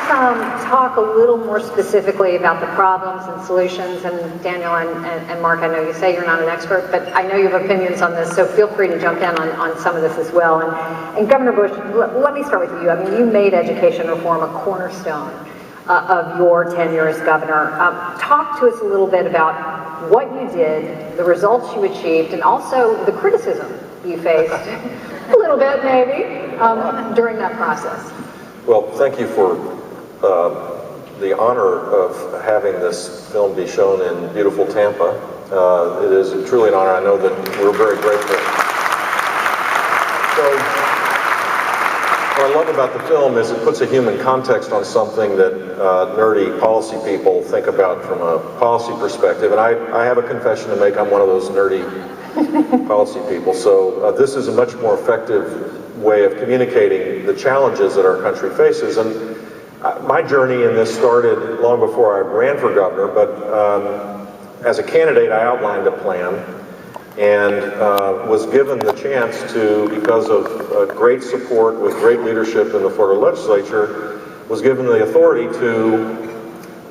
talk a little more specifically about the problems and solutions. And Daniel and Mark, I know you say you're not an expert, but I know you have opinions on this, so feel free to jump in on some of this as well. And Governor Bush, let me start with you. I mean, you made education reform a cornerstone of your tenure as governor. Talk to us a little bit about what you did, the results you achieved, and also the criticism you faced, a little bit maybe, during that process. Well, thank you for the honor of having this film be shown in beautiful Tampa. It is truly an honor. I know that we're very grateful. So, what I love about the film is it puts a human context on something that nerdy policy people think about from a policy perspective. And I have a confession to make. I'm one of those nerdy policy people. So this is a much more effective way of communicating the challenges that our country faces. And my journey in this started long before I ran for governor, but as a candidate I outlined a plan and was given the chance to, because of great support with great leadership in the Florida legislature, was given the authority to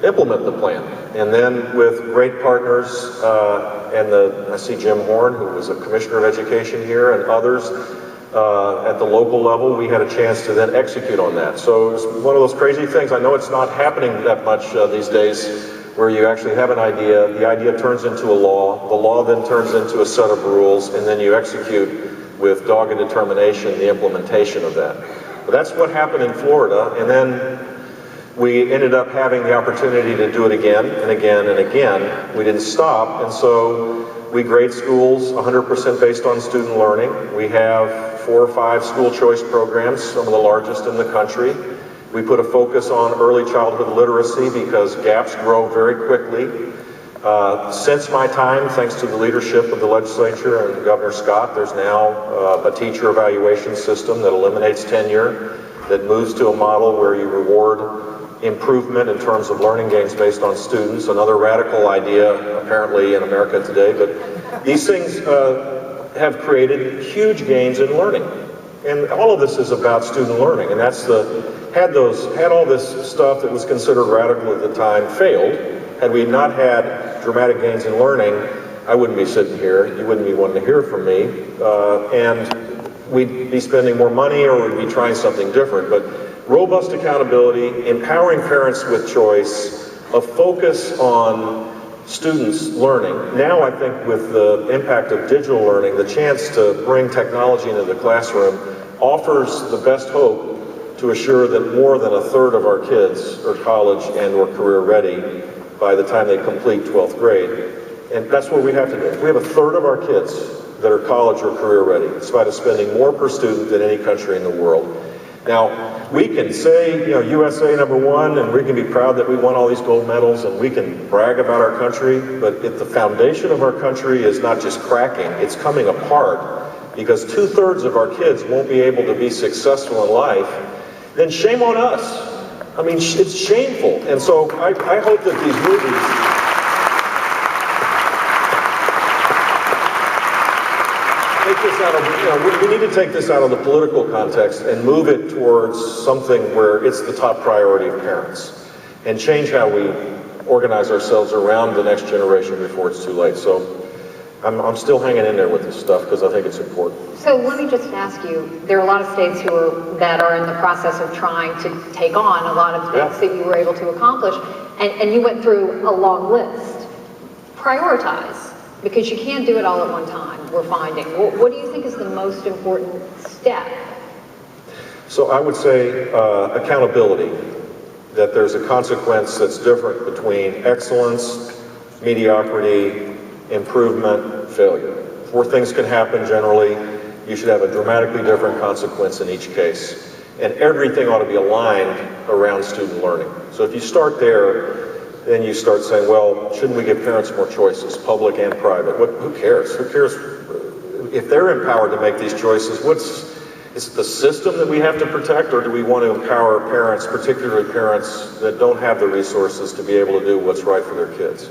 implement the plan. And then with great partners, I see Jim Horn, who was a commissioner of education here, and others at the local level, we had a chance to then execute on that. So it was one of those crazy things. I know it's not happening that much these days, where you actually have an idea, the idea turns into a law, the law then turns into a set of rules, and then you execute with dogged determination the implementation of that. But that's what happened in Florida, and then we ended up having the opportunity to do it again and again and again. We didn't stop, and so we grade schools 100% based on student learning. We have 4 or 5 school choice programs, some of the largest in the country. We put a focus on early childhood literacy because gaps grow very quickly. Since my time, thanks to the leadership of the legislature and Governor Scott, there's now a teacher evaluation system that eliminates tenure, that moves to a model where you reward improvement in terms of learning gains based on students. Another radical idea apparently in America today, but these things have created huge gains in learning. And all of this is about student learning, and that's had all this stuff that was considered radical at the time failed, had we not had dramatic gains in learning, I wouldn't be sitting here, you wouldn't be wanting to hear from me, and we'd be spending more money or we'd be trying something different. But robust accountability, empowering parents with choice, a focus on students learning. Now I think with the impact of digital learning, the chance to bring technology into the classroom offers the best hope to assure that more than 1/3 of our kids are college and or career ready by the time they complete 12th grade. And that's what we have to do. We have 1/3 of our kids that are college or career ready, in spite of spending more per student than any country in the world. Now, we can say, you know, USA #1, and we can be proud that we won all these gold medals, and we can brag about our country, but if the foundation of our country is not just cracking, it's coming apart, because 2/3 of our kids won't be able to be successful in life, then shame on us. I mean, it's shameful. And so I hope that these movies take this out of, you know, we need to take this out of the political context and move it towards something where it's the top priority of parents, and change how we organize ourselves around the next generation before it's too late. So I'm still hanging in there with this stuff because I think it's important. So let me just ask you, there are a lot of states that are in the process of trying to take on a lot of things that you were able to accomplish, and you went through a long list. Prioritize, because you can't do it all at one time, we're finding. What do you think is the most important step? So I would say accountability, that there's a consequence that's different between excellence, mediocrity, improvement, failure. 4 things can happen generally. You should have a dramatically different consequence in each case. And everything ought to be aligned around student learning. So if you start there, then you start saying, well, shouldn't we give parents more choices, public and private? Who cares? Who cares if they're empowered to make these choices? Is it the system that we have to protect, or do we want to empower parents, particularly parents that don't have the resources to be able to do what's right for their kids?